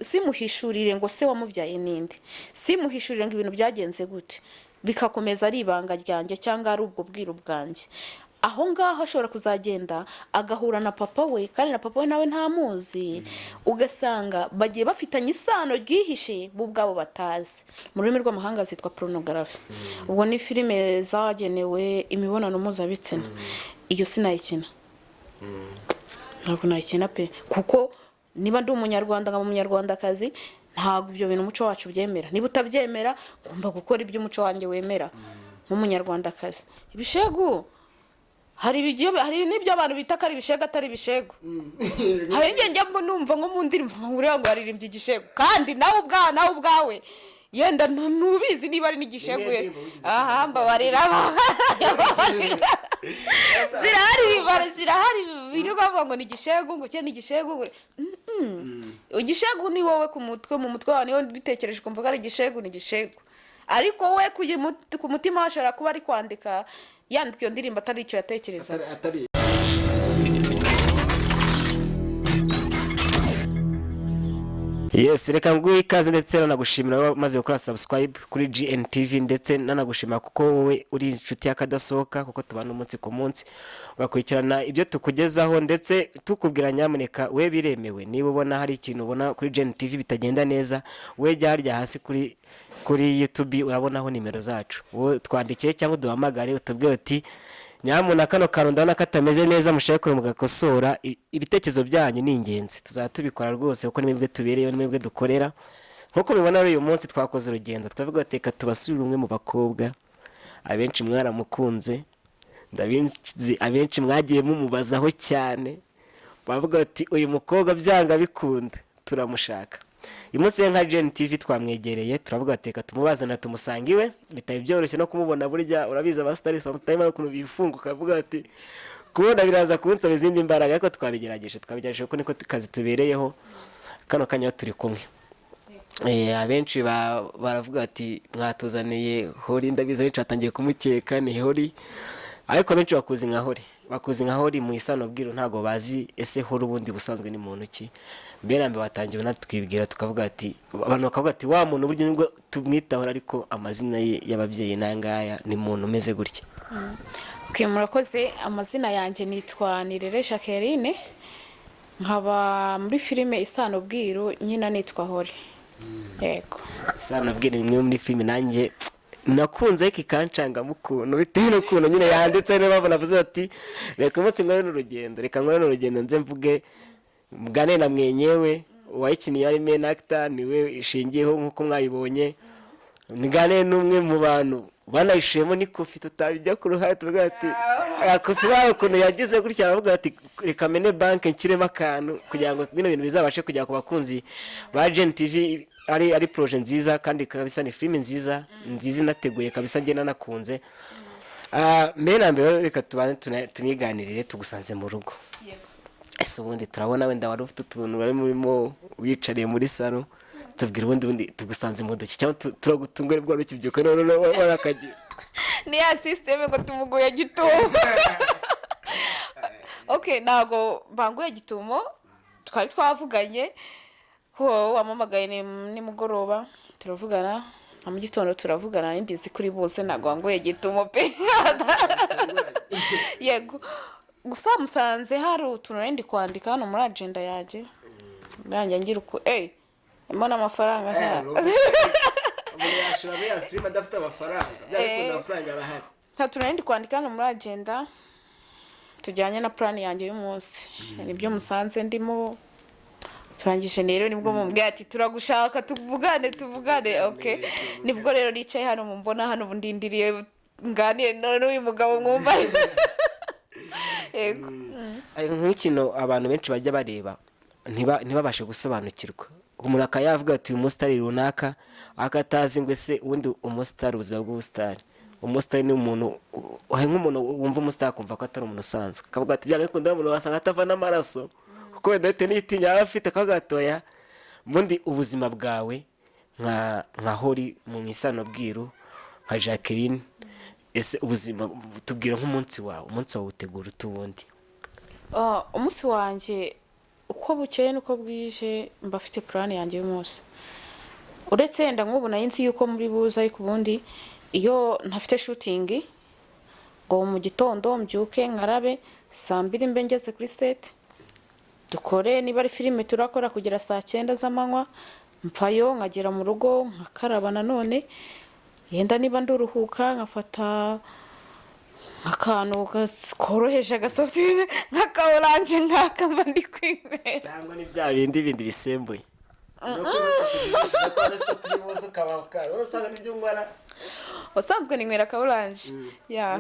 simuhishurire ngo se wamubyaye ninde, simuhishurire ngo ibintu byagenze gute, bikakomeza ari ibanga ryanjye cyangwa ari ubwo bwiru bwanjye. Aho ngaho ashobora kuzagenda agahura na papa we, kandi na papa we nawe ntamuzi, ugasanga bagiye bafitanye isano ryihishe bo ubwabo batazi. Mu rurimi rw'amahanga zitwa pornography. Ubwo ni filime zagenewe imibonano mpuzabitsina. Iyo sinayikina, ntabwo nayikina pe, kuko niba ndi umunyarwanda nkaba umunyarwandakazi, ntabwo ibyo bintu umuco wacu byemera. Niba utabyemera ngomba gukora ibyo umuco wanjye wemera nk'umunyarwandakazi. Ibishegu hari n'ibyo abantu bita ko ari ibishegu atari ibishegu. Hari ingenge ngo numva nko mu ndirimbo nguriya ngo haririmbye igishegu, kandi nawe ubwawe yenda ntubizi niba ari n'igishegu. Aha mbabarira. Zirahari birirwa bavuga ngo ni igishegu, ngo cye ni igishegu. Igishegu ni wowe ku mutwe wawe niyo bitekereje kumva ko ari igishegu, ni igishegu. Ariko we ku mutima washobora kuba ari kwandika yandika iyo ndirimbo atari icyo yatekereza. Yes, reka nguhe ikaze ndetse nanagushimira wamaze gukora subscribe kuri GNTV, ndetse nanagushimira kuko wowe uri inshuti y'akadasohoka, kuko tubana umunsi ku munsi ugakurikirana ibyo tukugezaho, ndetse tukubwira nyamuneka we biremewe niba ubona hari ikintu ubona kuri GNTV bitagenda neza, we jya harya hasi kuri YouTube urabonaho nimero zacu, wowe twandikiye cyangwa duhamagare utubwire uti nyamuna kano kantu ndabona katameze neza, mushake kure mugakosora. Ibitekerezo byanyu ni ingenzi, tuzatubikora rwose kuko nimwebwe tubereyeho, nimwebwe dukorera. Nkuko mubibona uyu munsi twakoze urugendo, tutavuga teka tubasubira umwe mu bakobwa abenshi mwaramukunze, ndabizi abenshi mwagiye mumubazaho cyane, bavuga ati uyu mukobwa byanga bikunda turamushaka. Uyu munsi nka GNTV twamwegereye, turavuga teka tumubazana tumusanga iwe, bitaye byoroshye no kumubona. Burya urabiza abastari sometime ukuntu bifunguka, avuga ati kubona biraza kunsaba izindi mbaraga, ariko twabigerageje ko niko kazi tubereyeho. Kano kanya turi kumwe, abenshi baravuga ati mwatuzaniye hori, ndabiza benshi batangiye kumukeka ni hori, ariko benshi bakuzi nka hori mu isano bwiro, ntago bazi ese hori ubundi busanzwe ni muntu ki. Mberambe batangiye natwibwira tukavuga ati, abantu bakavuga ati wa muntu buryo nibwo tumwitaho, ariko amazina ye y'ababyeyi nangaya ni muntu umeze gutya. Murakoze. Amazina yanjye nitwa Nateretanye, nkaba muri filime isano bwiro nyina nitwa hori. Yego, isano bwiro ni muri filime nanjye nakunze kikancanga mukuntu bitewe n'ukuntu nyine yanditse, niba babona avuze ati reka umunsi ngore n'urugendo nze mvuge mugane na mwenyewe uwayikiniye ari main actor, niwe ishingiyeho nkuko mwayibonye. Ngane n'umwe mu bantu banayishemo ni Kofi, tutabijya ku ruhare tuvuga ati Kofi bawe ukuntu yagize gutya, aravuga ati reka mene bank nkiremo akantu kugira ngo bino bintu bizabashe kujya ku bakunzi ba GNTV. Ari projet nziza kandi kabisa, ni film nziza inateguye kabisa, ngena nakunze. Mbere reka tuniganirire tugusanze mu rugo. Ese ubundi turabona wenda wari ufite utuntu wari murimo wicariye muri salo, tubwira ubundi tugusanze mu duki cyangwa turagutungure bwo rukibyuka none warakagira. Ni ya system ngo tumuguye gitumo. Okay, nago banguye gitumo, twari twavuganye ko wamamagaye ni mugoroba, turavugana mu gitondo, turavugana imbizi kuri bose, nago banguye gitumo pe. Yego, gusa musanze hari utuntu ndi kwandika hano muri agenda yaje, nanjye ngira uko mbona amafaranga nta. Umuntu yashobora ya film adafite amafaranga, byari amafaranga arahari. Nta tuntu ndi kwandika hano muri agenda tujyanye na plan yanjye y'umunsi. Nibyo musanze ndimo turangije rero, nibwo mumbwiye ati turagushaka tuvugane. Okay, nibwo rero nicaye hano mumbona hano bundindiriye nganire n'uyu mugabo mwumva. Yego, nk'ikino abantu benshi bajya bareba ntibabashe gusobanukirwa. Umuntu akayavuga ati uyu mustari runaka, akatazi ngo se ubundi umustari ubuzima bw'ubustari. Umustari ni umuntu nk'umuntu wumva umustari kumva ko atari umuntu usanzwe, akavuga ati bya bikunda umuntu wasanga atava n'amaraso, kuko wenda n'itinya afite kagatoya. Mundi ubuzima bwawe nka hori mu isano bwiro nka Jacqueline, ese ubuzima tubwira nk'umunsi wawe utegura utubundi. Umunsi wanjye uko bukeye nuko bwije mba afite plan yanjye y'umunsi, uretse wenda nk'ubu nayo nzi yuko muri buza, ariko ubundi iyo ntafite shooting ngo mu gitondo mbyuke nkarabe saa 2 mbe ngeze kuri set, dukore niba ari filime turakora kugera saa 9 z'amanywa, mpfayo nkagera mu rugo nkakaraba nanone, yenda niba nduruhuka nkafata akantu koroheje agasoftware nk'aka orange nk'aka mba ndi kwinywera, cyangwa ni bya bindi bisembuye usanzwe ninywera ka orange ya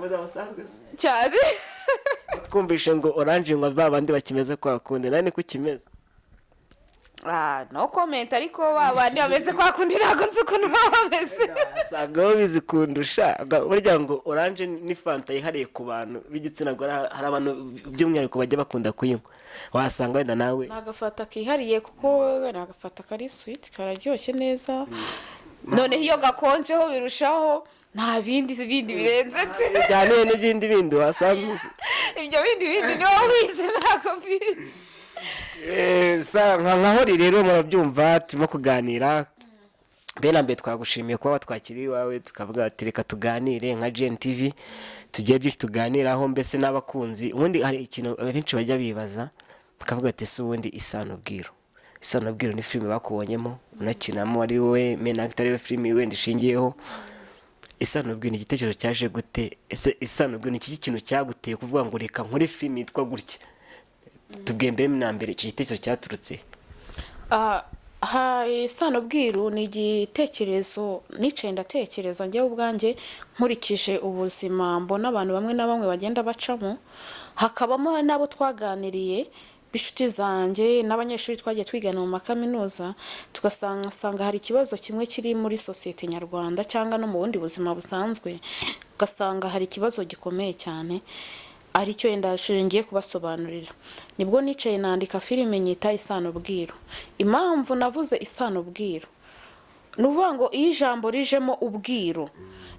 cyane. twumvishe ngo orange ngo babandi bakimeze kwa kundi, nani ko kimeze no comment, ariko babandi bameze kwa kundi ntago nzi ukuntu bameze, asanga bizi kundusha. Burya ngo orange ni fanta yihariye ku bantu b'igitsina gore, hari abantu by'umwihariko bajya bakunda kuyinywa, wasanga wenda nawe nagafata kihariye kuko nagafata kari sweet kararyoshye neza, none iyo gakonjeho birushaho nta bindi birenze cyane n'ibindi wasanze ibyo bindi niwo wize ntago bizi. nkahori rero murabyumva, turimo kuganira bene mbere twagushimiye kuba watwakiriye iwawe, tukavuga ati reka tuganire nka GNTV, tugiye byinshi tuganiraho, mbese n'abakunzi. Ubundi hari ikintu benshi bajya bibaza bakavuga ati ese ubundi Isano Bwiro ni filime bakubonyemo unakinamo, ari wowe main actor, ari we filime wenda ishingiyeho. Isano Bwiro ni igitekerezo cyaje gute? Ese Isano Bwiro ni iki kintu cyaguteye kuvuga ngo reka nkore filime yitwa gutya? Tubwembere na mbere iki gitekerezo cyaturutse. Isano Bwiro ni igitekerezo nicaye ndatekereza njye ubwanjye, nkurikije ubuzima mbona abantu bamwe na bamwe bagenda bacamo, hakabamo nabo twaganiriye bishuti zanjye n'abanyeshuri twagiye twigana mu makaminuza, tugasanga hari ikibazo kimwe kiri muri societe nyarwanda cyangwa no mu bundi buzima busanzwe, ugasanga hari ikibazo gikomeye cyane, aricyo yenda ngiye kubasobanurira. Nibwo nicaye nandika filime nyita Isano Bwiro. Impamvu navuze Isano Bwiro, nuvuga ngo iyo ijambo rijemo ubwiro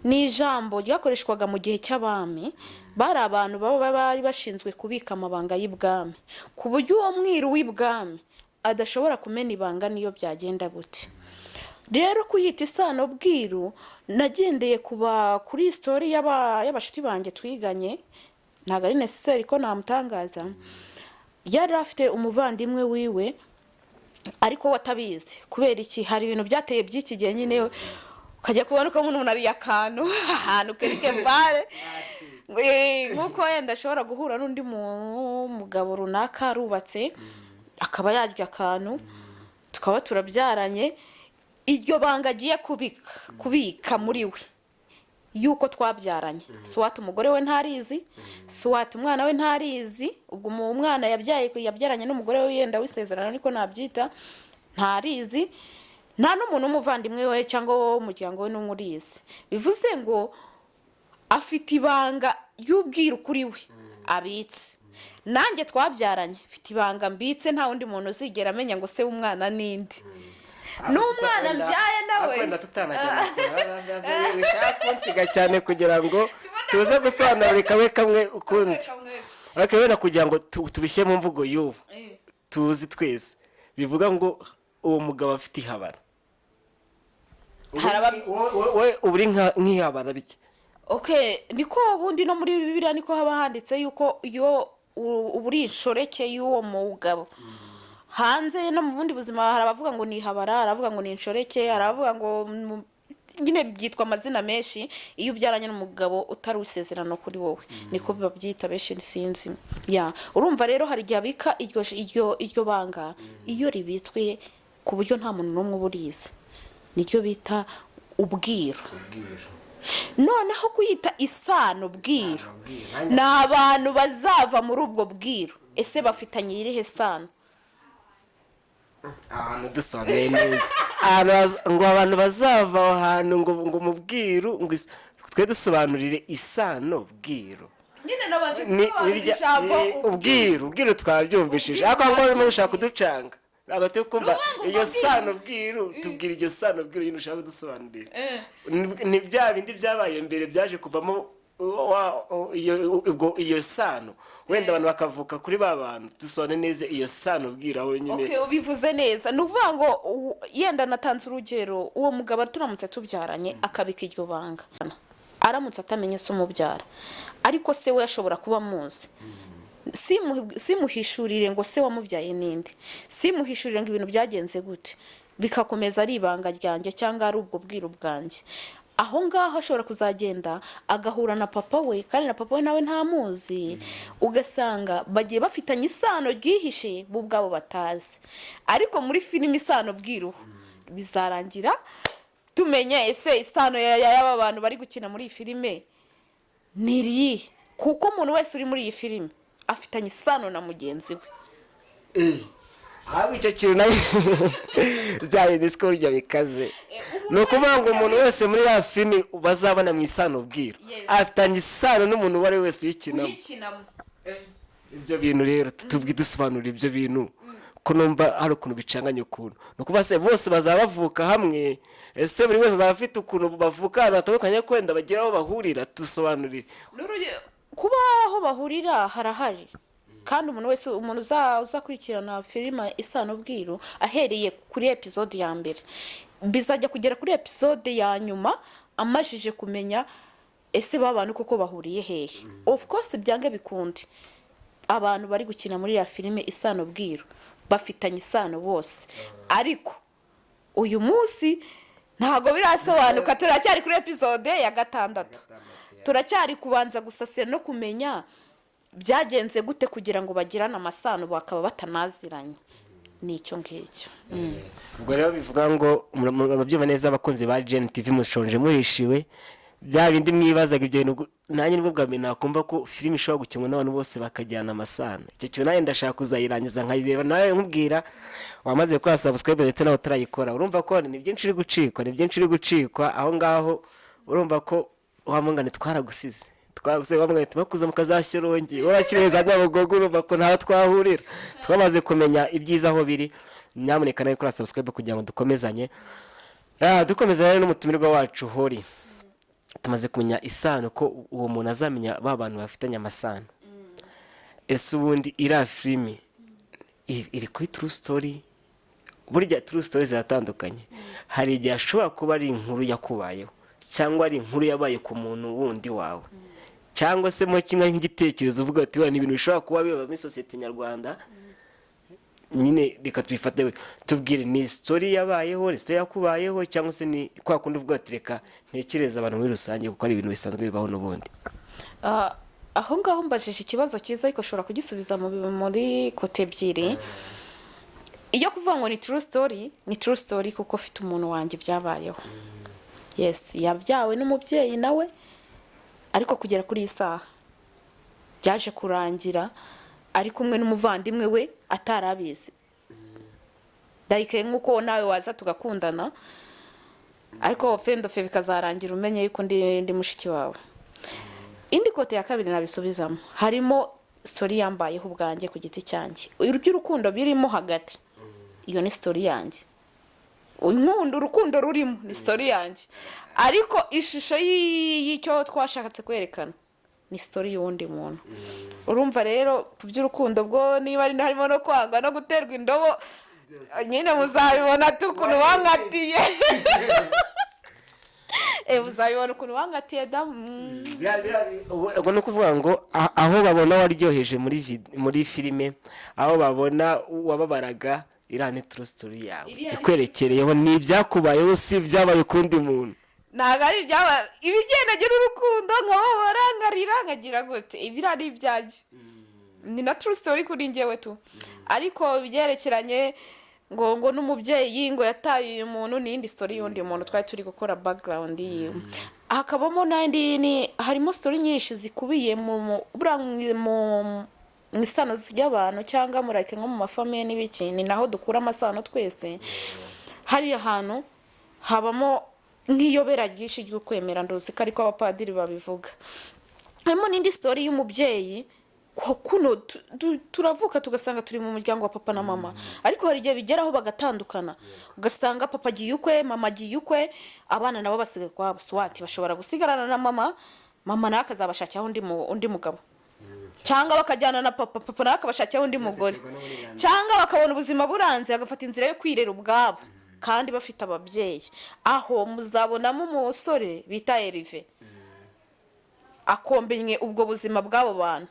ni ijambo ryakoreshwaga mu gihe cy'abami, bari abantu bari bashinzwe kubika amabanga y'ibwami, ku buryo uwo mwiru w'ibwami adashobora kumena ibanga niyo byagenda gute. Rero kuyita Isano Bwiro nagendeye kuri history y'abashuti banjye twiganye, ntago ari necessary ko namutangaza. Yari afite umuvandimwe wiwe ariko watabizi, kubera iki hari ibintu byateye by'iki gihe nyine, ukajya kubona uko umuntu ari akantu ahantu kerike bare nkuko yenda ashobora guhura n'undi mugabo runaka arubatse akaba yarya akantu, tukaba turabyaranye, iryo banga agiye kubika muri we yuko twabyaranye, swati umugore we ntarizi, swati umwana we ntarizi, ubwo umwana yabyaranye n'umugore we yenda wisezerana niko nabyita, ntarizi, nta n'umuntu w'umuvandimwe we cyangwa w'umuryango we n'umurizi. Bivuze ngo afite ibanga y'ubwira kuri we abitse. Nanjye twabyaranye mfite ibanga mbitse, nta wundi muntu uzigera amenya ngo se umwana nindi. N'umwana mbyaye nawe akwenda tutanajya wishaka kunsiga cyane kugira ngo tuze gusobanura kamwe ukundi, ariko wenda kugira ngo tubishye mu mvugo y'ubu tuzi twese, bivuga ngo uwo mugabo afite ihabara, we uburi nk'ihabara rye. Okay, niko ubundi no muri Bibiliya niko haba handitse yuko iyo uburi inshoreke y'uwo mugabo. Hanze no mu bundi buzima harabavuga ngo ni habara, haravuga ngo ni inshoreke, haravuga ngo nyine byitwa amazina menshi iyo ubyaranye n'umugabo utari usezerano kuri wowe, niko babyita benshi sinzi. Urumva rero hari igihe abika iryo banga, iyo ribitswe ku buryo nta muntu n'umwe uburize, nicyo bita ubwiro. Noneho kuyita Isano Bwiro, ni abantu bazava muri ubwo bwiro. Ese bafitanye irihe sano? Ahantu dusobanuye neza, ngo abantu bazava aho hantu ngo mu bwiru, ngo twe dusobanurire Isano Bwiro. Nyine nabanje gusobanurira ijambo ubwiro twabyumvishije, ariko ngo ushaka kuducanga ntabwo kumva iyo Sano Bwiro, tubwira iryo Sano Bwiro yino ushaka kudusobanurira. Ni bya bindi byabaye mbere byaje kuvamo iyo sano wenda abantu bakavuka kuri ba bantu dusobanure neza iyo sano ubwira aho nyine. Okay, ubivuze neza. Ni ukuvuga ngo yenda natanze urugero, uwo mugabo turamutse tubyaranye akabika iryo banga, aramutse atamenye se umubyara, ariko se we ashobora kuba amuzi, simuhishurire ngo se wamubyaye ninde, simuhishurire ngo ibintu byagenze gute, bikakomeza ari ibanga ryanjye cyangwa ari ubwo bwiru bwanjye. Aho ngaho ashobora kuzagenda agahura na papa we, kandi na papa we nawe ntamuzi, ugasanga bagiye bafitanye isano ryihishe bo ubwabo batazi. Ariko muri filime isano bwiru bizarangira tumenye ese isano y'aba bantu bari gukina muri iyi filime ni irihe, kuko umuntu wese uri muri iyi filime afitanye isano na mugenzi we. Haba icyo kintu nayo byari disco rya bikaze. No kuvuga ngo umuntu wese muri ya filime bazabana mu isano bwira afitanye isano n'umuntu wari wese uyikinamo. Ibyo bintu rero dusobanura ibyo bintu ko numva hari ukuntu bicanganye ukuntu. No kuvuga se bose bazaba bavuka hamwe, ese buri wese azaba afite ukuntu bavuka batandukanye kwenda bagira aho bahurira, dusobanurire. Kuba aho bahurira harahari, kandi umuntu wese uzakurikirana filime isano bwiru ahereye kuri episode ya mbere bizajya kugera kuri episode ya nyuma amajije kumenya ese babana koko bahuriye hehe. Of course byange bikunde abantu bari gukina muri ya filime isano bwiru bafitanye isano bose, ariko uyu munsi ntago birasobanuka, turacyari kuri episode ya 6, turacyari kubanza gusasira no kumenya byagenze gute kugira ngo bagirane amasano bakaba batanaziranye. Nicyo ngicyo. Ubwo rero bivuga ngo ababyumva neza abakunzi ba GNTV mushonje muhishiwe bya bindi mwibazaga ibyo bintu, nanjye nibwo bwa mbere nakumva ko filime ishobora gukinwa n'abantu bose bakajyana amasano. Icyo kintu nawe ndashaka kuzayirangiza nkayireba, nawe nkubwira wamaze gukora subscribe ndetse nawe utarayikora, urumva ko ni byinshi uri gucikwa aho ngaho, urumva ko wamungane twaragusize bamwe tubakuza mukazashyirongi urakireza Nyabugogo, urumva ko ntaho twahurira. Twamaze kumenya ibyiza aho biri, nyamuneka nawe kora subscribe kugira ngo dukomezanye. Dukomezanye n'umutumirwa wacu Hori. Tumaze kumenya isano ko uwo muntu azamenya ba bantu bafitanye amasano. Ese ubundi ira filime iri kuri true story? Burya true story ziratandukanye. Hari igihe ashobora kuba ari inkuru yakubayeho cyangwa ari inkuru yabaye ku muntu wundi wawe, cyangwa se mo kimwe nk'igitekerezo uvuga ati wa ni ibintu bishobora kuba biba muri societe nyarwanda nyine, reka tubifate tubwire ni story yabayeho, ni story yakubayeho, cyangwa se ni kwa kundi uvuga ati reka ntekereza abantu muri rusange kuko ari ibintu bisanzwe bibaho n'ubundi. Aho ngaho mbajije ikibazo cyiza ariko ushobora kugisubiza muri kote ebyiri. Iyo kuvuga ngo ni true story kuko ufite umuntu wanjye byabayeho. Yes, yabyawe n'umubyeyi nawe, ariko kugera kuri iyi saha byaje kurangira ari kumwe n'umuvandimwe we atarabizi. Like nkuko nawe waza tugakundana, ariko fendofe bikazarangira umenye yuko ndi mushiki wawe. Indi kote ya kabiri nabisubizamo, harimo story yambayeho ubwanjye ku giti cyanjye, urukundo birimo hagati, iyo ni story yanjye. Urukundo rurimo ni story yanjye, ariko ishusho y'icyo twashakatse kwerekana ni story y'undi muntu. Urumva rero ku by'urukundo bwo niba ari harimo no kwanga no guterwa indobo, nyine muzabibona tukuntu wankatiye. Muzabibona ukuntu wankatiye da. Ubwo no kuvuga ngo aho babona waryoheje muri filime, aho babona wababaraga, iriya ni true story yawe ikwerekereyeho, ni ibyakubayeho si byabaye kundi muntu. Ntago ari ibyaba ibigendagera urukundo nkababara nkarira nkagira gute, ibira ari ibyaje. Ni na true story kuri njyewe tu, ariko byerekeranye ngo n'umubyeyi ngo yataye uyu muntu ni indi story y'undi muntu twari turi gukora background yiwe. Hakabamo n'indi harimo story nyinshi zikubiye mu isano z'abantu cyangwa murake nko mu mafamiye n'ibiki, ni naho dukura amasano twese. Hari ahantu habamo nk'iyobera ryinshi ryo kwemera, ndozi ko ariko abapadiri babivuga. Harimo n'indi story y'umubyeyi kuno turavuka tugasanga turi mu muryango wa papa na mama, ariko hari igihe bigeraho bagatandukana, ugasanga papa agiye ukwe, mama agiye ukwe, abana nabo basigaye kwabo. Swati bashobora gusigarana na mama mama nawe akazabashakiraho undi mugabo cyangwa bakajyana na papa nawe akabashakiraho undi mugore cyangwa bakabona ubuzima buranze bagafata inzira yo kwirera ubwabo kandi bafite ababyeyi. Aho muzabonamo umusore bita Erive akombenye ubwo buzima bw'abo bantu.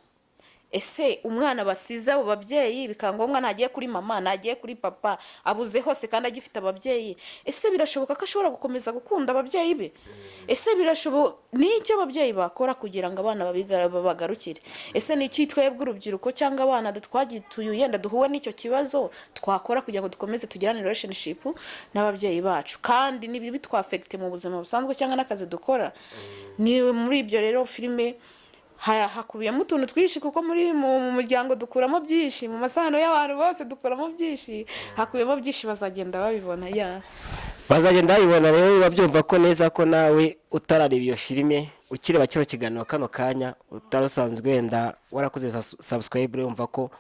Ese umwana basize abo babyeyi bikangombwa ntagiye kuri mama ntagiye kuri papa abuze hose kandi agifite ababyeyi, ese birashoboka ko ashobora gukomeza gukunda ababyeyi be? Ese birashoboka n'icyo ababyeyi bakora kugira ngo abana babagarukire? Ese ni iki twebwe urubyiruko cyangwa abana twagituye yenda duhuwe n'icyo kibazo twakora kugira ngo dukomeze tugirane relationship n'ababyeyi bacu? Kandi nibi bitwafecte mu buzima busanzwe cyangwa n'akazi dukora. Ni muri ibyo rero filime hakubiyemo utuntu twishi kuko mu muryango dukuramo byinshi, mu masano y'abantu bose dukuramo byinshi, hakubiyemo byinshi bazagenda babibona. Bazagenda babibona rero babyumva ko neza ko nawe utarareba iyo filime ukireba kino kiganiro kano kanya utarusanzwe wenda warakoze subscribe urumva ko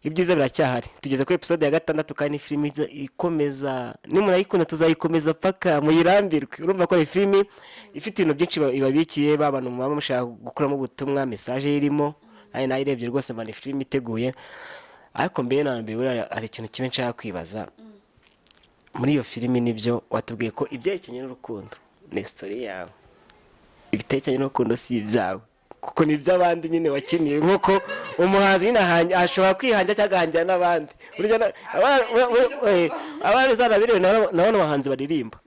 ibyiza biracyahari. Tugeze kuri episode ya 6 kandi filime ikomeza, nimurayikunda tuzayikomeza paka muyirambirwe. Urumva ko filime ifite ibintu byinshi ibabikiye babantu mama mushaka gukuramo ubutumwa message irimo. Ari nayirebye rwose mani filime iteguye. Ariko mbere na mbere ari ikintu kimwe nshaka kwibaza muri iyo filime. Nibyo watubwiye ko ibyerekeye n'urukundo ni story yawe, ibitekerezo n'urukundo si ibyawe kuko ni by'abandi nyine wakiniye, nkuko umuhanzi nyine ashobora kwihanja cyangwa ahangira n'abandi. Abandi zana biriwe nabone abahanzi baririmba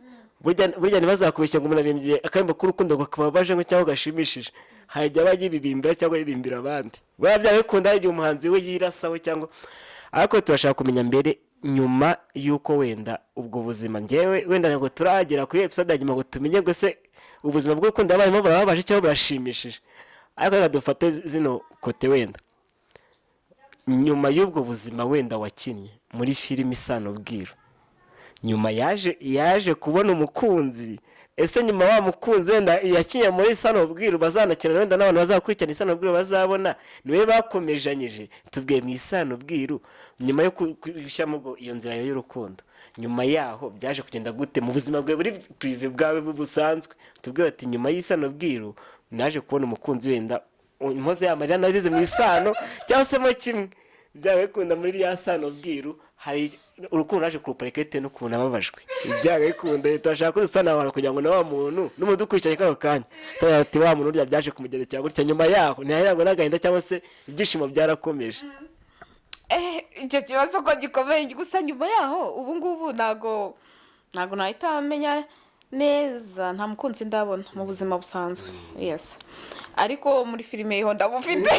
burya ntibazakubeshya ngo umuntu aririmbye akaririmbo k'urukundo kababaje ngo cyangwa gashimishije hajya abagiririmbira cyangwa aririmbira abandi. Baba byabikunda igihe umuhanzi we yirasaho cyangwa. Ariko turashaka kumenya mbere nyuma yuko wenda ubwo buzima ngewe wenda ngo turagera kuri episode nyuma ngo tumenye ngo se ubuzima bw'urukundo abayemo bababaje cyangwa barashimishije. Ariko reka dufate zino kote wenda nyuma y'ubwo buzima wenda wakinnye muri filime Isano Bwiru, nyuma yaje kubona umukunzi. Ese nyuma wa mukunzi wenda yakinye muri Isano Bwiru bazanakina wenda n'abantu bazakurikirana Isano Bwiru bazabona niwe bakomejanyije. Tubwiye mu Isano Bwiru nyuma yo kushyamo iyo nzira y'urukundo, nyuma yaho byaje kugenda gute mu buzima bwe buri prive bwawe busanzwe? Tubwiye ati nyuma y'Isano Bwiru naje kubona umukunzi wenda impoze y'amarira narize mu Isano cyangwa se mo kimwe byawe kunda muri ya Sano Bwiru hari urukundo naje kuruparekete no kubona ababajwe ibyaga ikunda turashaka kudusana abantu kugira ngo na wa muntu n'umudukurikiranye kano kanya ati wa muntu urya byaje kumugerekera gutya nyuma yaho ntihayirangwa n'agahinda cyangwa se ibyishimo byarakomeje. Icyo kibazo ko gikomeye gusa nyuma yaho ubu ngubu ntago nahita amenya neza, nta mukunzi ndabona mu buzima busanzwe. Yes, ariko muri filime ho ndabufite.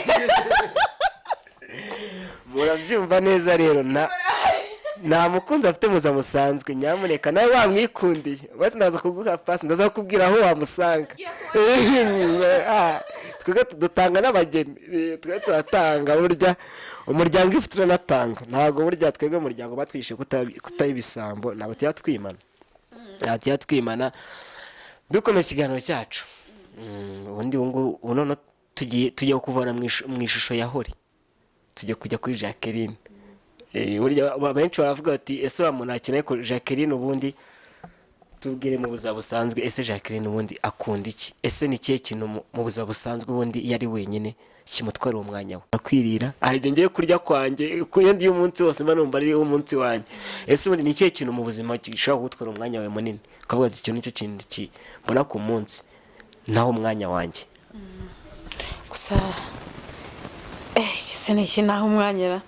Murabyumva neza rero nta mukunzi afite muza musanzwe. Nyamuneka nawe wamwikundiye basi ndaza kuguha pass ndaza kubwira aho wamusanga. Twebwe dutanga n'abageni, twebwe turatanga burya umuryango ifite uranatanga. Ntago burya twebwe umuryango batwishe kutayibisambo nabo twimana dukomeza ikiganiro cyacu. Ubundi none tugiye kuvana mu ishusho ya Hori, tujye kujya kuri Jacqueline. Burya benshi baravuga ati ese wa muntu akeneye ko Jacqueline ubundi tubwire mu buzima busanzwe ese Jacqueline ubundi akunda iki? Ese ni kihe kintu mu buzima busanzwe ubundi yari wenyine kimutwara umwanya we akwirira ahije ngiye kurya kwanjye kuyendi y'umunsi wose mba numva ari umunsi wanjye? Ese ubundi ni kihe kintu mu buzima gishobora gutwara umwanya wawe munini ukavuga ati icyo nicyo kintu mbona ku munsi naho umwanya wanjye? Gusa ese ni iki naho umwanya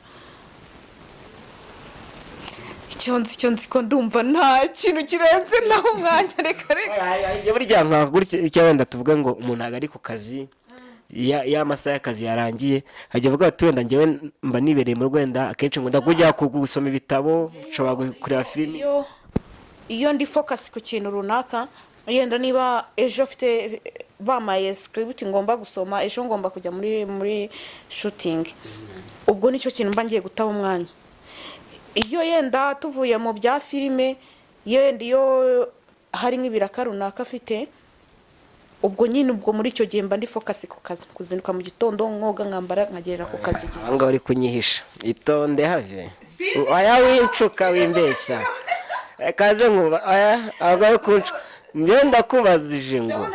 icyo nzi ko ndumva nta kintu kirenze naho umwanya. Reka burya nka gutya wenda tuvuga ngo umuntu ari ku kazi ya masaha y'akazi yarangiye hajya avuga ati wenda ngewe mba nibereye mu Rwanda akenshi ngo ndakujya gusoma ibitabo nshobora kureba filime. Iyo ndi focus ku kintu runaka yenda niba ejo afite bamaye script ngomba gusoma, ejo ngomba kujya muri shooting, ubwo nicyo kintu mba ngiye gutaba umwanya. Iyo yenda tuvuye mu bya filime yenda iyo hari nk'ibiraka runaka afite, ubwo nyine ubwo muri icyo gihe mba ndi focus ku kazi, kuzinduka mu gitondo nkoga nkambara nkagerera ku kazi. Anga uri kunyihisha itonde have aya wincuka wimbeshya kaze nkuba aya agaye kuncu ngenda kubazije ngo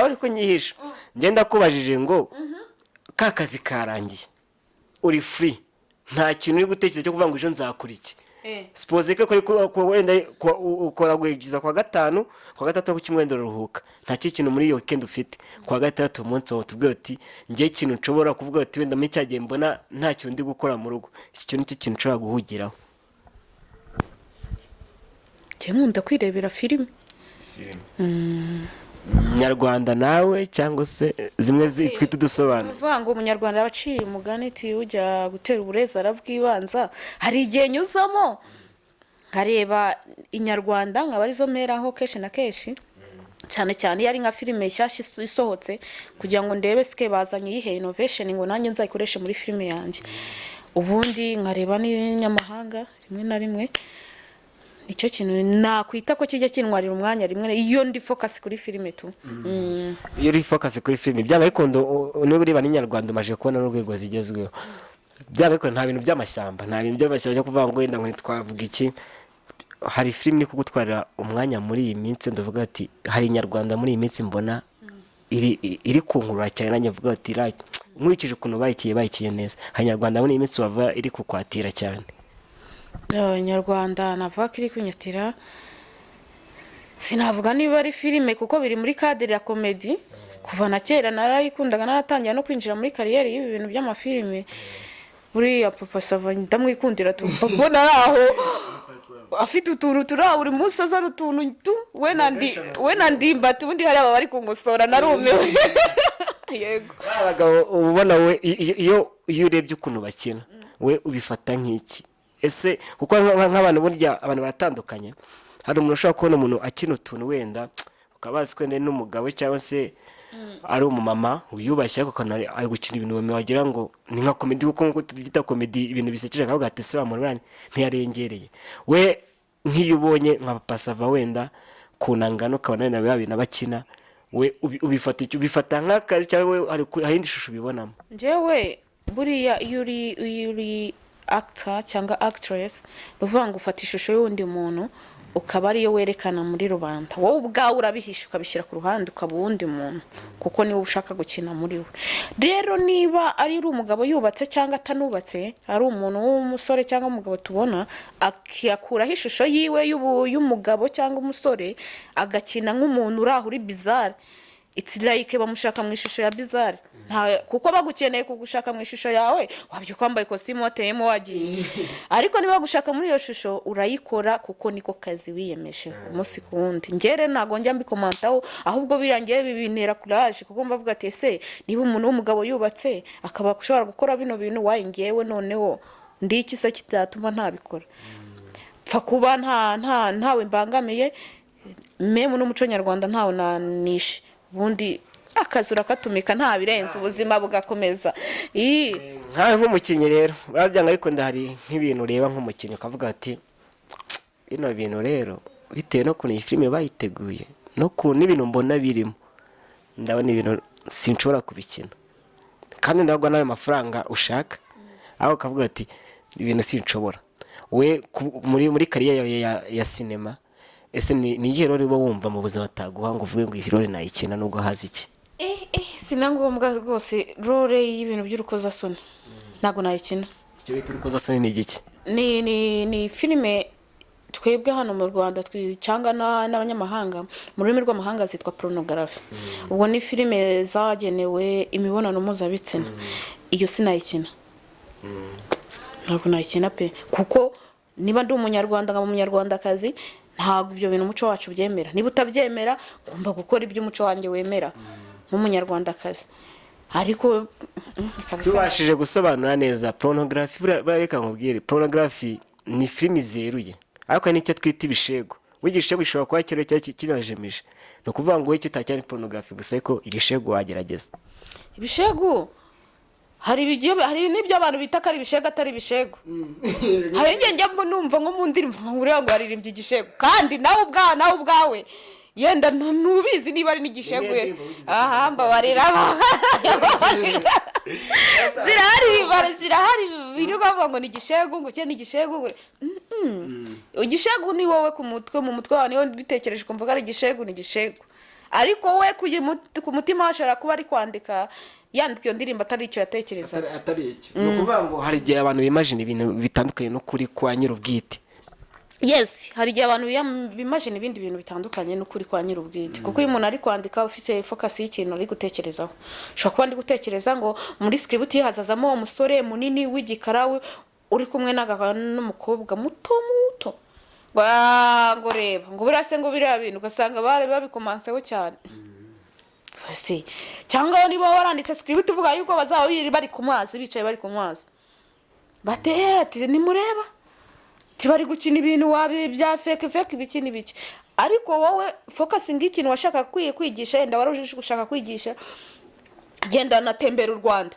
uri kunyihisha ngenda kubajije ngo ka kazi karangiye uri free nta kintu uri gutekereza cyo kuvuga ngo ejo nzakora iki suppose ko wenda ukora guhigiza kwa gatanu kwa gatatu ku cyumweru ruhuka nta kintu muri iyo weekend ufite kwa gatatu umunsi wo tubwiye ati ngiye ikintu nshobora kuvuga ati wenda muri cyagiye mbona nta kintu ndi gukora mu rugo iki kintu cy'ikintu nshobora guhugiraho nkunda kwirebera filime Nyarwanda nawe cyangwa se zimwe twita udusobanuro uvuga ngo umunyarwanda abaciye umugani ujya gutera uburezi arabwibanza hari igihe nyuzamo nkareba inyarwanda nkaba arizo meraho kenshi na kenshi cyane cyane iyo ari nka filime nshyashya isohotse kugira ngo ndebe sike bazanye yihe innovation ngo nanjye nzayikoreshe muri filime yanjye ubundi nkareba n'inyamahanga rimwe na rimwe icyo kintu nakwita ko kijya kinwarira umwanya rimwe iyo ndi focus kuri filime tu iyo uri focus kuri filime byanga bikondo niba ureba n'inyarwanda umaje kubona n'urwego zigezweho byanga bikondo nta bintu by'amashyamba nta bintu by'amashyamba byo kuvuga ngo wenda ngo twavuga iki hari filime iri kugutwarira umwanya muri iyi minsi ndavuga ati hari inyarwanda muri iyi minsi mbona iri kunkurura cyane nanjye mvuga ati nkurikije ukuntu bayikiye neza hari inyarwanda muri iyi minsi wava iri kukwatira cyane Nyarwanda navuga ko iri kunyatira sinavuga niba ari filime kuko biri muri cadre ya comedy kuva na kera narayikundaga naratangiye no kwinjira muri kariyeri y'ibi bintu by'amafilime buriya papa sava ndamwikundira tubona aho afite utuntu turaho buri munsi azana utuntu we na ndimba ubundi hari aba bari kungosora narumewe yego abagabo ubona we iyo urebye ukuntu bakina we ubifata nk'iki ese kuko nk'abantu burya abantu batandukanye hari umuntu ushobora kubona umuntu akina utuntu wenda ukabazi ko n'umugabo cyangwa se ari umumama wiyubashye ariko ari gukina ibintu wagira ngo ni nka comedy kuko nkuko tubyita comedy ibintu bisekeje akavuga ati se wamurani ntiyarengereye we nk'iyo ubonye nka papa sava wenda kunangana ukabona wenda babina bakina we ubifata nk'akazi cyangwa hari indi shusho ubibonamo njyewe buriya iyo uri actor cyangwa actress uvuga ngo ufata ishusho y'undi muntu ukaba ariyo werekana muri rubanda wowe ubwawe urabihisha ukabishyira ku ruhande ukaba uwundi muntu kuko niwe ushaka gukina muri we rero niba ari umugabo yubatse cyangwa atanubatse ari umuntu w'umusore cyangwa umugabo tubona akakuraho ishusho yiwe y'umugabo cyangwa umusore agakina nk'umuntu uri aho uri bizarre it's like bamushaka mu ishusho ya bizarre kuko bagukeneye kugushaka mu ishusho yawe wabyo kwambaye costume wateyemo wagiye ariko niba bagushaka muri iyo shusho urayikora kuko niko kazi wiyemeje umunsi ku wundi ngere ntago njya mbikomantaho ahubwo birangiye bibintera courage kuko mbavuga ati ese niba umuntu w'umugabo yubatse akaba ushobora gukora bino bintu waye ngewe noneho ndiki se kitatuma ntabikora pfa kuba ntawe mbangamiye meme n'umuco nyarwanda ntawe nanishe ubundi akazura katumika nta birenze ubuzima bugakomeza nkawe nk'umukinnyi rero barabyanga ariko ndahari nk'ibintu ureba nk'umukinnyi ukavuga ati bino bintu rero bitewe no kuntu iyi filime bayiteguye no kuntu ibintu mbona birimo ndabona ibintu sinshobora kubikina kandi ndabona nawe mafaranga ushaka aho ukavuga ati ibintu sinshobora we muri kariyeri ya sinema ese ni igihe rero uba wumva mu buzima ataguha ngo uvuge ngo iyi role nayikina nubwo hazi iki sinangombwa rwose role y'ibintu by'urukozasoni ntabwo nayikina icyo bita urukozasoni ni igiki ni filime twebwe hano mu Rwanda cyangwa n'abanyamahanga mu rurimi rw'amahanga zitwa pornography ubwo ni filime zagenewe imibonano mpuzabitsina iyo sinayikina ntabwo nayikina pe kuko niba ndi umunyarwanda nkaba umunyarwandakazi ntabwo ibyo bintu umuco wacu byemera niba utabyemera ngomba gukora ibyo umuco wanjye wemera nk'umunyarwandakazi ariko tubashije gusobanura neza pornography reka nkubwire pornography ni filimi zeruye ariko nicyo twita ibishego wigishego bishobora kuba kiro kirajemije no kuvuga ngo icyo utacyari pornography gusa ariko igishego wagerageza ibishego hari n'ibyo abantu bita ko ari ibishego atari ibishego hari njye numva nko mu ndirimbo nguriya ngo haririmbye igishego kandi nawe ubwawe yenda ntubizi niba ari n'igishego aha mbabarira zirahari birirwa bavuga ngo ni igishego ngo cye ni igishego igishegu ni wowe ku mutwe wawe niyo bitekereje ukumva ko ari igishegu ni igishegu, ariko wowe ku mutima washobora kuba ari kwandika yandika iyo ndirimbo atari icyo yatekerezaga. atari icyo ni ukuvuga ngo hari igihe abantu bimagine ibintu bitandukanye n'ukuri kwa nyir'ubwite. Yes, hari igihe abantu bimagine ibindi bintu bitandukanye n'ukuri kwa nyir'ubwite, kuko iyo umuntu ari kwandika ufite focus y'ikintu ari gutekerezaho. Ushobora kuba ndi gutekereza ngo muri script hazazamo umusore munini w'igikara uri kumwe n'umukobwa muto ngo reba ngo birase ngo biriya bintu ugasanga babikomanseho cyane. Cyangwa niba waranditse script uvuga yuko bazaba bari ku mazi bicaye bari ku mazi batete nimureba tibari gukina ibintu bya fake ibiki, ariko wowe focusing ikintu washaka kwigisha, yenda waruje gushaka kwigisha genda natembera u Rwanda.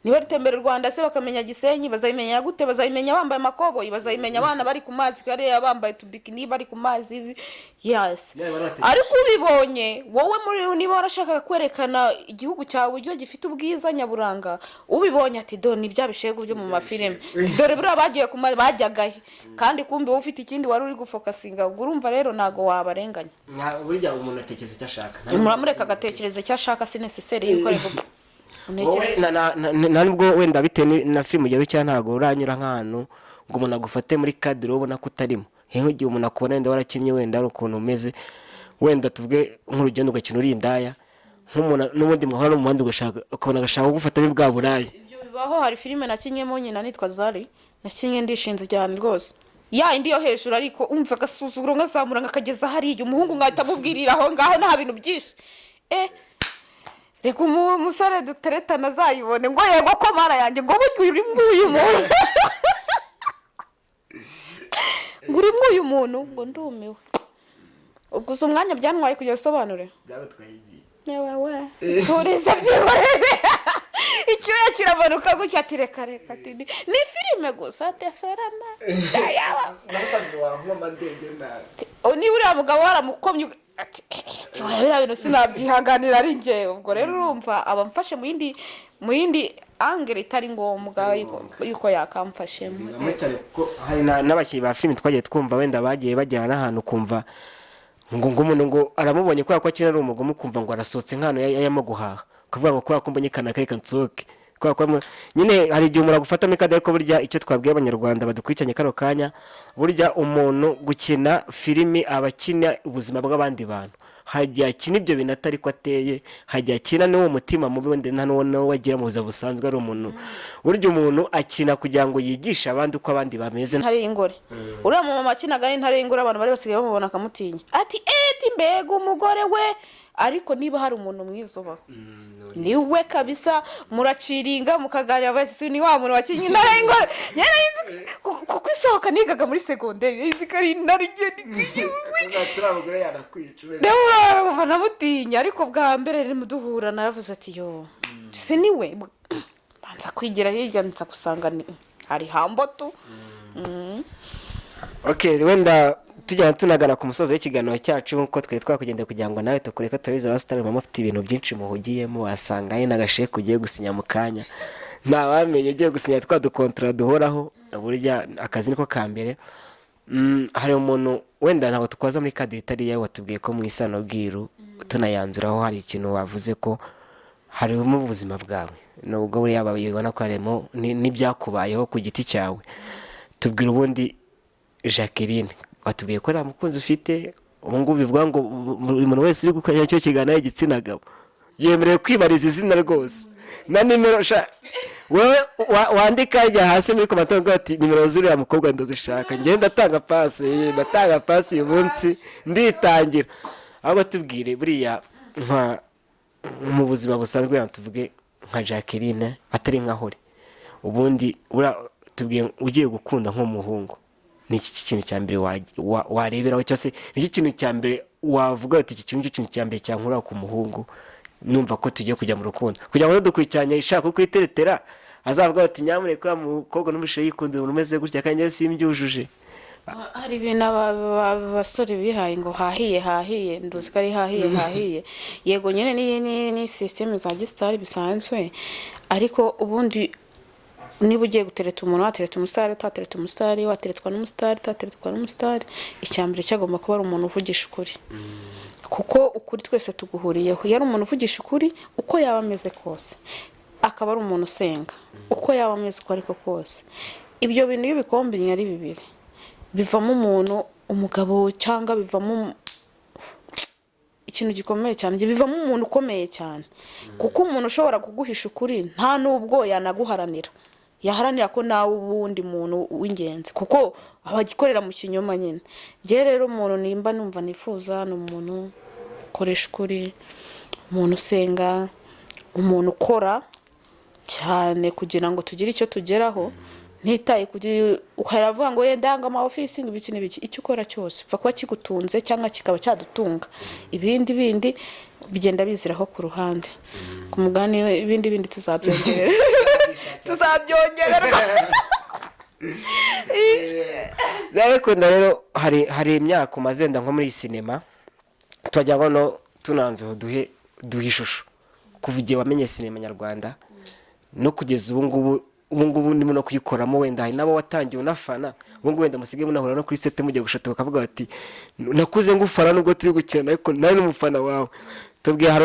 Niba ritembera u Rwanda se bakamenya Gisenyi, bazayimenya gute? Bazayimenya bambaye makoboyi, bazayimenya abana bari ku mazi kare bambaye tubikini bari ku mazi. Yes, ariko ubibonye wowe muri niba warashaka kwerekana igihugu cyawe uburyo gifite ubwiza nyaburanga, ubibonye ati do ni bya bishego byo mu mafilime, dore buriya bagiye ku mazi bajyagahe, kandi kumbe wowe ufite ikindi wari uri gufokasinga. Urumva rero nago wabarenganya. Burya umuntu atekereza icyo ashaka, muramureka agatekereza icyo ashaka, si necessary yuko nubwo wenda bitewe na filime ugera cyangwa ntabwo uranyura nk'ahantu ngo umuntu agufate muri kadire ubona ko utarimo. Nk'igihe umuntu akubona wenda warakinnye wenda ari ukuntu umeze, wenda tuvuge nk'urugendo ugakina uri indaya nk'umuntu n'ubundi muhora mu muhanda ukabona agashaka kugufata muri bwa buraya. Ibyo bibaho. Hari filime nakinyemo nyina nitwa Byari, nakinye ndishinze cyane rwose, ya indi yo hejuru, ariko umva agasuzuguro ngazamura ngakageza hariya umuhungu ngahita amubwirira aho ngaho nta bintu byinshi. Reka umusore duteretana azayibone ngo yego ko mara yanjye ngo uri mwuyu muntu ngo uri mwuyu muntu ngo ndumiwe. Ubwo umwanya byantwaye kugira sobanure byagutwaye igihe yewe turize byihorere icyuya kiramanuka gutya ati reka ati ni filime gusa teferana nabasanzwe wankoma ndende nawe ni uriya mugabo waramukomye ati biriya bintu sinabyihanganira ari njye. Ubwo rero urumva abamfashe mu yindi angere itari ngombwa yuko yakamfashemo cyane, kuko hari n'abakinnyi ba filime twagiye twumva wenda bagiye bajyana n'ahantu kumva ngo umuntu ngo aramubonye kubera ko akina ari umugome, kumva ngo arasohotse nk'ahantu yayamo guhaha, kuvuga ngo kubera ko mbonye kanaka nsohoke. Nyine hari igihe umuntu agufata muri kadere, ko burya icyo twabwiye abanyarwanda badukurikiranye kano kanya, burya umuntu gukina filimi abakina ubuzima bw'abandi bantu. Hajya akina ibyo bintu atari ko ateye, hajya akina n'uwo mutima mubi wenda nta n'uwo wagira mu buzima busanzwe ari umuntu. Burya umuntu akina kugira ngo yigishe abandi uko abandi bameze. Ntare ingore uriya mu mama akinaga ni ntare ingore, abantu bari basigaye bamubona akamutinya ati mbega umugore we. Ariko niba hari umuntu mwizubaho niwe kabisa, muraciringa mukaganira basi ni wa muntu wakinye ntare ingore. Kuko isohoka nigaga muri segonderi izikari narigeni turabugure yanakwica rero namutinya. Ariko bwa mbere muduhura naravuze ati yo se niwe banza kwigira hirya nza gusanga hari hamboto. Okay, wenda tujyana tunagana ku musozo w'ikiganiro cyacu nkuko twari twakugenda kugira ngo nawe tukureka tutabizi abasitari mama afite ibintu byinshi muhugiyemo, wasanga ari n'agashe kugiye gusinya mu kanya, nta wamenye ugiye gusinya twa dukontra duhoraho. Burya akazi niko ka mbere. Hari umuntu wenda ntabwo tukwaza muri kadire itari yawe, watubwiye ko mu isano bwiru tunayanzuraho hari ikintu wavuze ko harimo ubuzima bwawe nubwo buriya babibona ko harimo n'ibyakubayeho ku giti cyawe. Tubwira ubundi Jacqueline, watubwiye ko nta mukunzi ufite, ubu ngubu bivuga ngo buri muntu wese uri gukora icyo kiganiro igitsina gabo yemerewe kwibariza izina rwose na nimero. Wowe wandika ajya hasi muri komantere ngo ati nimero z'uriya mukobwa ndazishaka, ngenda ndatanga pasi uyu munsi nditangira. Ahubwo tubwire buriya nka mu buzima busanzwe tuvuge nka Jacqueline atari nka Hore, ubundi tubwiye ugiye gukunda nk'umuhungu, ni iki kintu cya mbere wareberaho cyose, ni iki kintu cya mbere wavuga ati iki kintu cya mbere cyankura ku muhungu numva ko tugiye kujya mu rukundo, kugira ngo dukurikiranye ishaka kwiteretera azavuga ati nyamuneka umukobwa n'umushe yikundira umuntu umeze gutya kandi simbyujuje. Hari ibintu abasore bihaye ngo hahiye nduzi ko ari hahiye yego nyine ni system za gisitari bisanzwe, ariko ubundi niba ugiye gutereta umuntu watereta umusitari utatereta umusitari wateretswa n'umusitari utateretswa n'umusitari icyambere cyagomba kuba ari umuntu uvugisha ukuri kuko ukuri twese tuguhuriyeho yari umuntu uvugisha ukuri uko yaba ameze kose akaba ari umuntu usenga uko yaba ameze uko ariko kose ibyo bintu iyo bikombinye ari bibiri bivamo umuntu umugabo cyangwa bivamo ikintu gikomeye cyane bivamo umuntu ukomeye cyane kuko umuntu ushobora kuguhisha ukuri nta nubwo yanaguharanira yaharanira ko nawe ubundi muntu w'ingenzi kuko abagikorera mu kinyoma nyine ngiye rero umuntu nimba numva nifuza ni umuntu ukoresha ukuri umuntu usenga umuntu ukora cyane kugira ngo tugire icyo tugeraho ntitaye kugira ukaravuga ngo yendanga ama office n'ibiki n'ibiki icyo ukora cyose pfa kuba kigutunze cyangwa kikaba cyadutunga ibindi bigenda biziraho ku ruhande ku mugani ibindi tuzabyongerera Zarikunda rero hari imyaka umazenda nko muri sinema tujya ngo tunanze duhe ishusho kuva igihe wamenye sinema nyarwanda no kugeza ubu ngubu ndimo no kuyikoramo wenda hari nabo watangiye unafana ngo wenda musige munahura no kuri sete mujye gushaka ukavuga bati nakuze ngufana nubwo turi gukina ariko nari n'umufana wawe tubwiye hari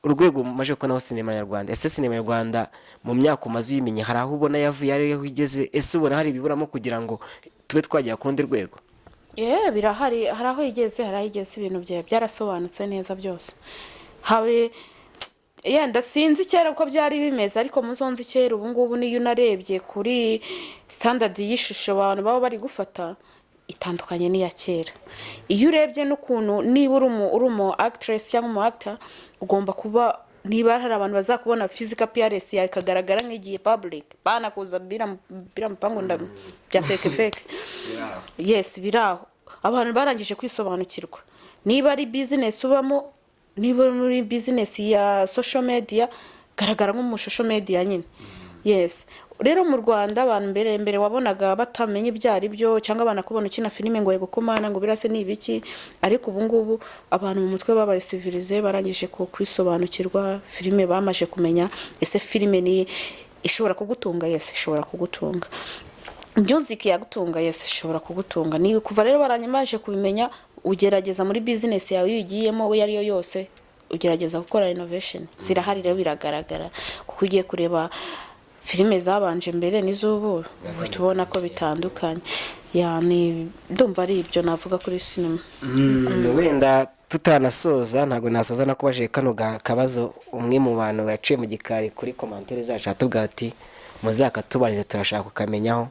urwego maje ko naho sinema nyarwanda ese sinema nyarwanda mu myaka umaze uyimenye hari aho ubona yavuye ariho igeze ese ubona hari biburamo kugira ngo tube twajya ku rundi rwego birahari hari aho igeze ibintu byarasobanutse neza byose habe yenda sinzi kera uko byari bimeze ariko muzonzi kera ubu ngubu niyo unarebye kuri standard y'ishusho abantu baba bari gufata itandukanye n'iya kera iyo urebye n'ukuntu niba uri umu actress cyangwa umu actor ugomba kuba niba hari abantu bazakubona physical appearance yawe ikagaragara nk'igiye public banakuza birampango bya fake yes biraho abantu barangije kwisobanukirwa niba ari business ubamo niba muri business ya social media garagara nko mu social media nyine yes rero mu Rwanda abantu mbere wabonaga batamenye ibyari byo cyangwa banakubona ukina filime ngo yego komana ngo birase nibiki ariko ubu ngubu abantu mu mutwe babaye civilize barangije kwisobanukirwa filime bamaje kumenya ese filime ni ishobora kugutunga yes ishobora kugutunga music yagutunga yes ishobora kugutunga ni kuva rero baranyamaje kubimenya ugerageza muri business yawe yigiyemo we yari yo yose ugerageza gukora innovation zirahari rero biragaragara kuko ugiye kureba filime zabanje mbere n'izubu tubona ko bitandukanye yani ndumva ari ibyo navuga kuri sinema wenda tutanasoza ntago nasoza nakubaje kano kabazo umwe mu bantu yaciye mu gikari kuri commentaire zacu atubwira ati muzakatubarize turashaka ukamenyaho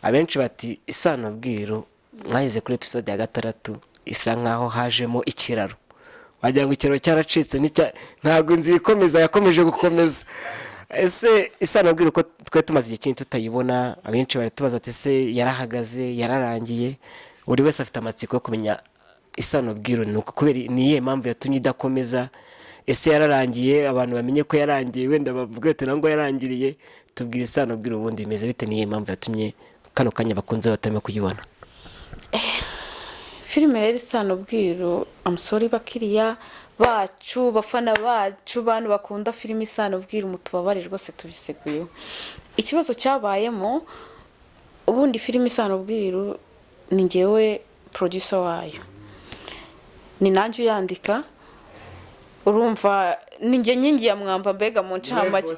abenshi bati isano bwiru mwahize kuri episode ya 6 isa nkaho hajemo ikiraro wagira ngo ikiraro cyaracitse ntago nzi ikomeza yakomeje gukomeza ese isano bwiru ko twe tumaze igihe kintu tutayibona abenshi bari tubaza ati ese yarahagaze yararangiye buri wese afite amatsiko yo kumenya isano bwiru nuko kubera niye mpamvu yatumye idakomeza ese yararangiye abantu bamenye ko yarangiye wenda bavuga ati nango yarangiriye tubwire isano bwiru ubundi bimeze bite niye mpamvu yatumye kano kanya bakunze batame kuyibona filime rero isano bwiru amusori bakiriya bacu bafana bacu bantu bakunda filime isano bwiru mutubabare rwose tubiseguyeho ikibazo cyabayemo ubundi filime isano bwiru ni ngewe producer wayo ni nanjye uyandika urumva ninjye nyingi ya mwamba mbega mu ncamake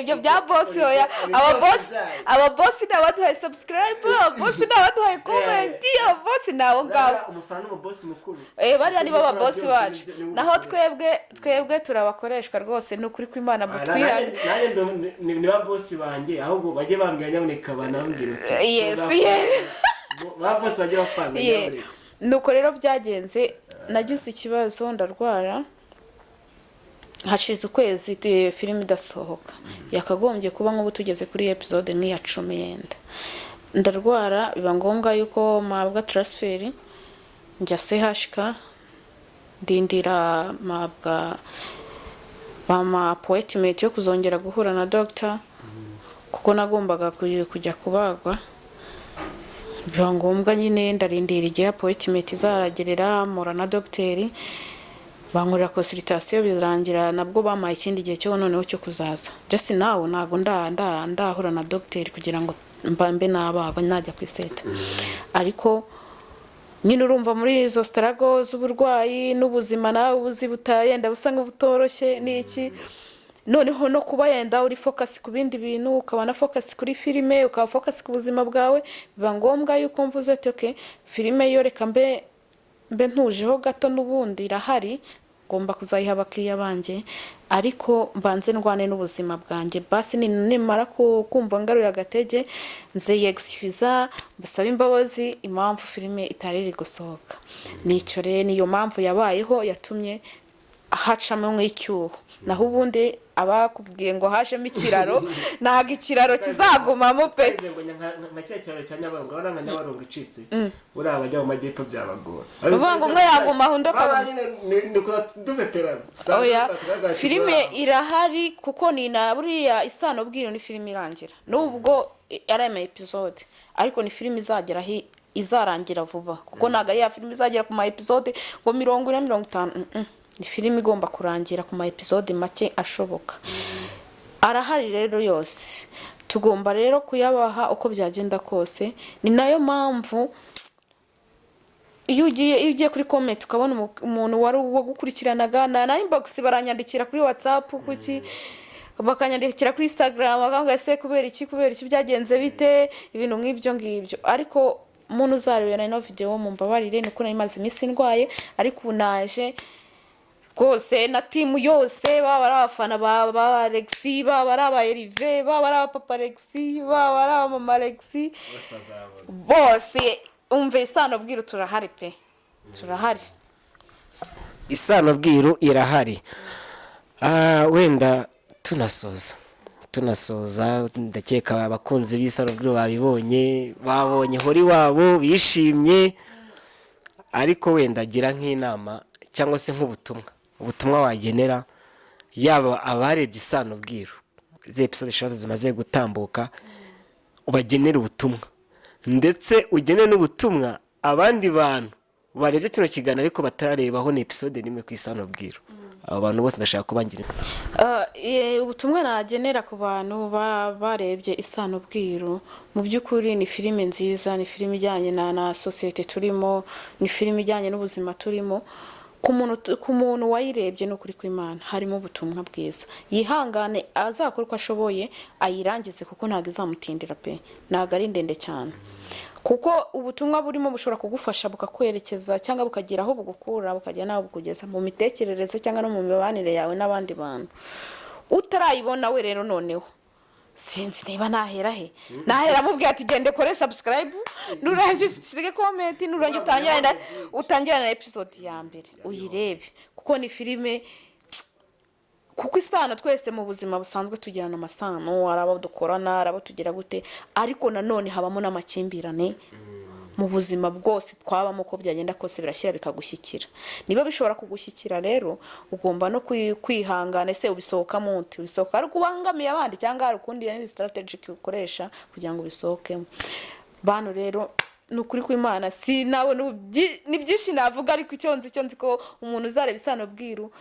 ibyo bya boss oya aba boss n'abaduhaye subscribe aba boss n'abaduhaye comment aba boss nawo ngabo umufana n'umu boss mukuru bariya nibo aba boss bacu naho twebwe turabakoreshwa rwose n'ukuri kw'Imana mutwihane nanjye ni ba boss banjye ahubwo bajye bambwira nyaboneka banambwira yes ba boss bajye bapanga nyaboneka nuko rero byagenze nagize ikibazo ndarwara hashize ukwezi filime idasohoka yakagombye kuba nk'ubu tugeze kuri episode nk'iya 10 yenda ndarwara biba ngombwa yuko mabwa transfer njya CHK ndindira mabwa bama appointment yo kuzongera guhura na doctor kuko nagombaga kujya kubagwa biba ngombwa nyine ndarindira igihe appointment izaragerera mura na docteur bankorera consultation birangira nabwo bamaye ikindi gihe cyo noneho cyo kuzaza just nawe ntago ndahura na doctor kugira ngo mbambe nabagwa najya kwiseta ariko nyine urumva muri izo struggle z'uburwayi n'ubuzima nawe ubuzibutaye yenda busanga butoroshye niki noneho no kuba yenda uri focus ku bindi bintu ukaba na focus kuri filime ukaba focus ku buzima bwawe biba ngombwa yuko mvuze ati okay filime yo reka mbe ntujeho gato n'ubundi irahari ngomba kuzayiha abakiriya banjye ariko mbanze ndwane n'ubuzima bwanjye basi nimara kumva ngaruye agatege nze excuse basaba imbabazi impamvu filime itariri gusohoka nicyo rero niyo mpamvu yabayeho yatumye hacamo nk'icyuho naho ubundi abakubwiye ngo hajemo ikiraro ntago ikiraro kizagumamo pe nka cya kiraro cya Nyabarongo urabona nka Nyabarongo icitse uriya abajya mu majyepfo byabagora uvuga ngo umwe yaguma aho undi oya filime irahari kuko ni na buriya isano bw'iro ni filime irangira nubwo ari ama episode ariko ni filime izageraho izarangira vuba kuko ntago ari ya filime izagera ku ma episode ngo 40-50 ni filime igomba kurangira ku ma episode make ashoboka arahari rero yose tugomba rero kuyabaha uko byagenda kose ni nayo mpamvu iyo ugiye kuri comment ukabona umuntu wari gukurikiranaga na inbox baranyandikira kuri WhatsApp kuki bakanyandikira kuri Instagram bakanga se kubera iki byagenze bite ibintu nk'ibyo ariko umuntu uzarebera ino video mu mbabarire niko narimaze iminsi ndwaye ariko unaje rwose na timu yose baba ari abafana ba Alexi baba ari aba Erive baba ari papa Alexi baba ari mama Alexi bose umve isano bwiru turahari pe turahari isano bwiru irahari wenda tunasoza ndakeka abakunzi b'isano bwiru babonye hori wabo bishimye ariko wenda gira nk'inama cyangwa se nk'ubutumwa wagenera yaba abarebye isano bwiru izi episode 6 zimaze gutambuka ubagenera ubutumwa ndetse ugene n'ubutumwa abandi bantu barebye kino kiganiro ariko batararebaho ni episode nimwe ku isano bwiru abo bantu bose ndashaka kubangira ubutumwa nagenera ku bantu barebye isano bwiru mu by'ukuri ni filime nziza ni filime ijyanye na society turimo ni filime ijyanye n'ubuzima turimo ku muntu wayirebye no kuri kw'Imana harimo ubutumwa bwiza yihangane azakora uko ashoboye ayirangize kuko ntago izamutindira pe ntago ari ndende cyane kuko ubutumwa burimo bushobora kugufasha bukakwerekeza cyangwa bukagira aho bugukura bukajya naho bukugeza mu mitekerereze cyangwa no mu mibanire yawe n'abandi bantu utarayibona we rero noneho sinzi niba nahera mubwiye ati gende kore subscribe nurangize usige comment nurangize utangira na episode ya mbere uyirebe kuko ni filime kuko isano twese mu buzima busanzwe tugirana amasano arabo dukorana arabo tugira gute ariko nanone habamo n'amakimbirane mu buzima bwose twabamo ko byagenda kose birashyira bikagushyikira niba bishobora kugushyikira rero ugomba no kwihangana ese ubisohokamo ubisohoka ari kubangamiye abandi cyangwa ari ukundi ya strategic ukoresha kugira ngo bisohokemo bano rero nukuri kw'Imana si nawe ni byinshi navuga ariko icyo nzi ko umuntu uzareba isano bwiru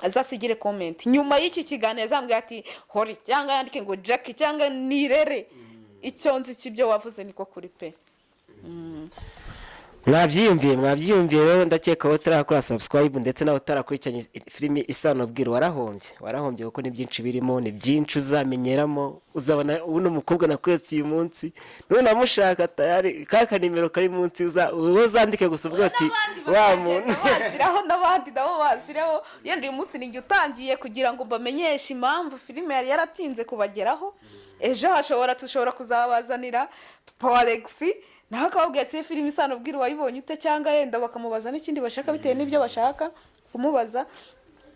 azasigire comment nyuma y'iki kiganiro azambwira ati hori cyangwa yandike ngo Jackie cyangwa nirere icyo nzi kibyo wavuze niko kuri pe mwabyiyumviye rero ndakeka aho utarakora subscribe ndetse naho utarakurikiranye filime isano bwiru warahombye kuko ni byinshi birimo ni byinshi uzamenyeramo uzabona ubuno mukobwa nakwetse uyu munsi none amushaka tayari kaka nimero kari munsi uzandike gusa ubwo ati wa muntu wasiraho n'abandi nabo wasiraho yenda uyu munsi ninjye utangiye kugira ngo bamenyeshe impamvu filime yari yaratinze kubageraho ejo tushobora kuzabazanira papa Alexi naho akababwira se filime isano bwiru wayibonye ute cyangwa yenda bakamubaza n'ikindi bashaka bitewe n'ibyo bashaka kumubaza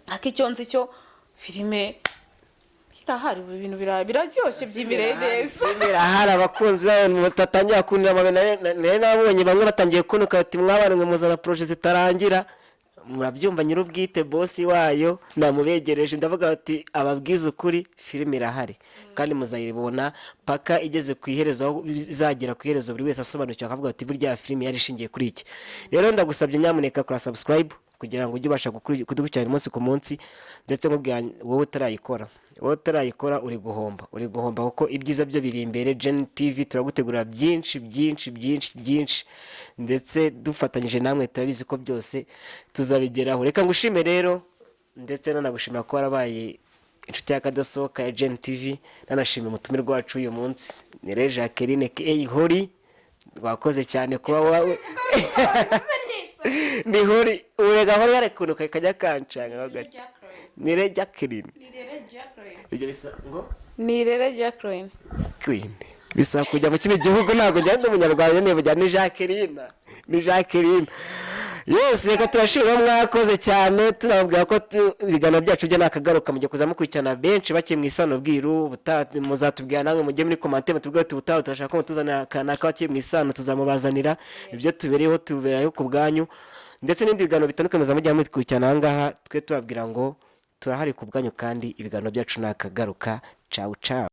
akicyonzi cyo filime irahari ibintu biraryoshye by'imireye neza irahari abakunzi bayo mutatangira kunira amabena nabonye bamwe batangiye kunuka ati mwabana mwe muzana projet zitarangira murabyumva nyirubwite boss wayo namubegereje ndavuga ati ababwiza ukuri filime irahari kandi muzayibona paka igeze ku iherezo aho izagera ku iherezo buri wese asobanukiwe akavuga ati burya filime yari ishingiye kuri iki rero ndagusabye nyamuneka kora subscribe kugira ngo ujye ubasha kudukurikirana umunsi ku munsi, ndetse nkubwira wowe utarayikora uri guhomba kuko ibyiza byo biri imbere. Gen TV turagutegurira byinshi byinshi byinshi byinshi, ndetse dufatanyije namwe turabizi ko byose tuzabigeraho. Reka ngushime rero, ndetse nanagushimira ko warabaye inshuti y'akadasohoka ya Gen TV. Nanashimira umutumirwa wacu uyu munsi ni Jacqueline Hori, wakoze cyane kuba wawe ni Hori urega Hori yarekunuka kajya kancanga gati ni Jacqueline ibyo bisa ngo ni Jacqueline bisa kujya mu kindi gihugu ntabwo njyana umunyarwanda niba njyana ni Jacqueline. Yes, reka turashimira mwakoze cyane, turababwira ko ibiganiro byacu byo nakagaruka mujye kuza mukurikirana benshi bakiri mu isano bwiru, muzatubwira namwe mujye muri commentaire mutubwire tubutaho turashaka ko tuzana kana bakiri mu isano tuzamubazanira ibyo tubereyeho tuberayo ku bwanyu, ndetse n'indi biganiro bitandukanye muzamujya mukurikirana ahangaha. Twe tubabwira ngo turahari ku bwanyu kandi ibiganiro byacu nakagaruka. Ciao ciao.